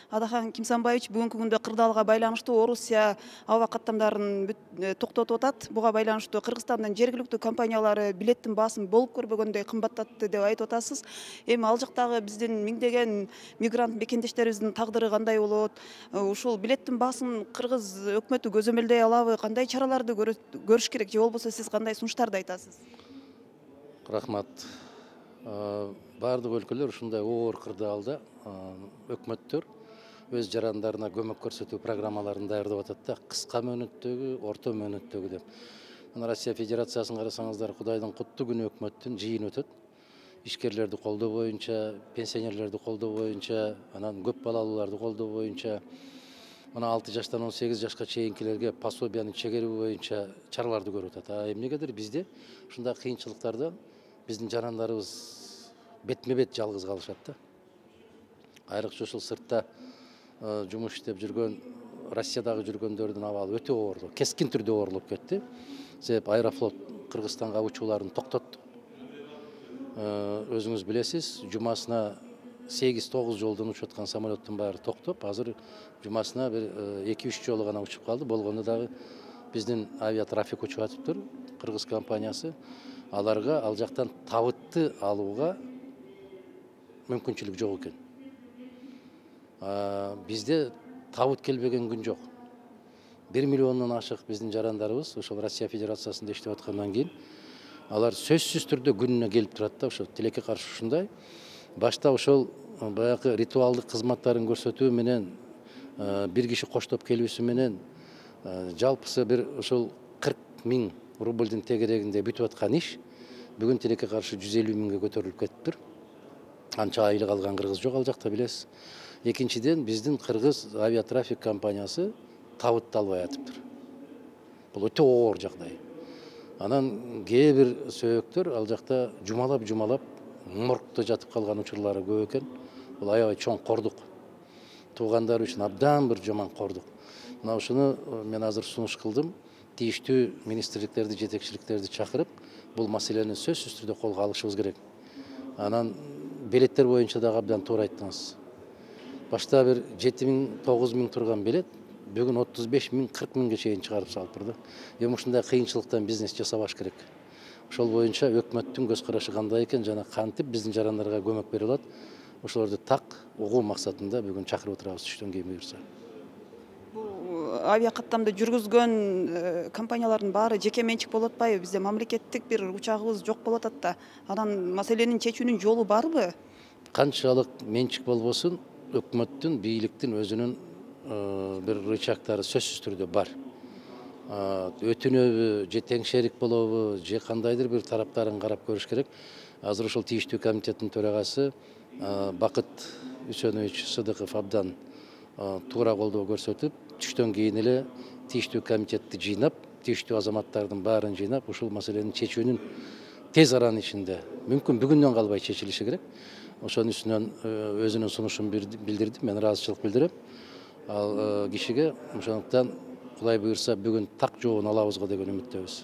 Адахан Кимсанбаевич бүгүнкү күндө кырдаалга байланыштуу Орусия аба каттамдарын токтотуп атат. Буга байланыштуу Кыргызстандын жергиликтүү компаниялары билеттин баасын болуп көрбөгөндөй кымбаттатты деп айтып атасыз. Эми ал жактагы биздин миңдеген мигрант мекендештерибиздин тагдыры кандай болот? Ушул билеттин баасын кыргыз өкмөтү көзөмөлдөй алабы? Кандай чараларды көрүш керек же болбосо сиз кандай сунуштарды айтасыз? Рахмат. Бардык өлкөлөр ушундай оор кырдаалда өкмөттөр өз жарандарына көмөк көрсөтүү программаларын даярдап атат да, кыска мөөнөттөгү, орто мөөнөттөгү деп. Мына Россия Федерациясын карасаңыздар, Кудайдын куттуу күнү өкмөттүн жыйыны өтөт. Ишкерлерди колдоо боюнча, пенсионерлерди колдоо боюнча, анан көп балалууларды колдоо боюнча, мына 6 жаштан 18 жашка чейинкилерге пособияны чегерүү боюнча чараларды көрүп атат. Эмнегедир бизде ушундай кыйынчылыктарда биздин жарандарыбыз бетме-бет жалгыз калышат да. Айрыкча ушул сыртта жумуш иштеп жүргөн, Россиядагы жүргөндөрдүн абалы өтө оор, кескин түрдө оорлоп кетти. Себеп Аэрофлот Кыргызстанга учууларын токтотту. Өзүңүз билесиз, жумасына 8-9 жолдон учуп аткан самолеттин баары токтоп, азыр жумасына бир 2-3 жолу гана учуп калды. Болгондо дагы биздин авиатрафик учуп атыптыр, кыргыз компаниясы. Аларга ал жактан табытты алууга мүмкүнчүлүк жок экен. Бизде табыт келбеген күн жок. 1 миллиондон ашык биздин жарандарыбыз ошол Россия Федерациясында иштеп аткандан кийин алар сөзсүз түрдө күнүнө келип турат да, ошо тилекке каршы ушундай. Башта ошол баягы ритуалдык кызматтарын көрсөтүү менен, бир киши коштоп келүүсү менен жалпысы бир ошол 40 000 рубльдин тегерегинде бүтүп аткан иш бүгүн тилекке каршы 150 000ге көтөрүлүп кетиптир. Анча айлык алган кыргыз жок ал жакта, билесиз. Экинчиден, биздин кыргыз авиатрафик компаниясы табытты албай атыптыр. Бул өтө оор жагдай. Анан кээ бир сөбөктөр ал жакта жумалап моргто жатып калган учурлары көп экен. Бул аябай чоң кордук. Туугандар үчүн абдан бир жаман кордук. Мына ушуну мен азыр сунуш кылдым. Тийиштүү министрликтерди, жетекчиликтерди чакырып, бул маселени сөзсүз түрдө колго алышыбыз керек. Анан билеттер боюнча дагы абдан туура айттыңыз. Башта бир 7 000, 9 000 турган билет бүгүн 35 000, 40 000ге чейин чыгарып салыптыр да. Эми ушундай кыйынчылыктан бизнес жасабаш керек. Ошол боюнча өкмөттүн көз карашы кандай экен жана кантип биздин жарандарга көмөк бере алат, ошолорду так угуу максатында бүгүн чакырып отурабыз түштөн кийин буюрса. Бул авиакаттамды жүргүзгөн компаниялардын баары жеке менчик болуп атпайбы? Бизде мамлекеттик бир учагыбыз жок болуп атат да. Анан маселенин чечүүнүн жолу барбы? Канчалык менчик болбосун, өкмөттүн, бийликтин өзүнүн бир рычагдары сөзсүз түрдө бар. Өтүнөбү, же теңшерик болобу, же кандайдыр бир тараптарын карап көрүш керек. Азыр ошол тийиштүү комитеттин төрагасы Бакыт Үсөнович Сыдыков абдан туура колдоо көрсөтүп, түштөн кийин эле тийиштүү комитетти жыйнап, тийиштүү азаматтардын баарын жыйнап, ушул маселенин чечүүнүн тез аранын ичинде, мүмкүн бүгүндөн калбай чечилиши керек. Ошонун үстүнөн өзүнүн сунушун билдирди, мен ыраазычылык билдирем ал кишиге. Ошондуктан Кудай буйрса бүгүн так жообун алабызго деген үмүттөбүз.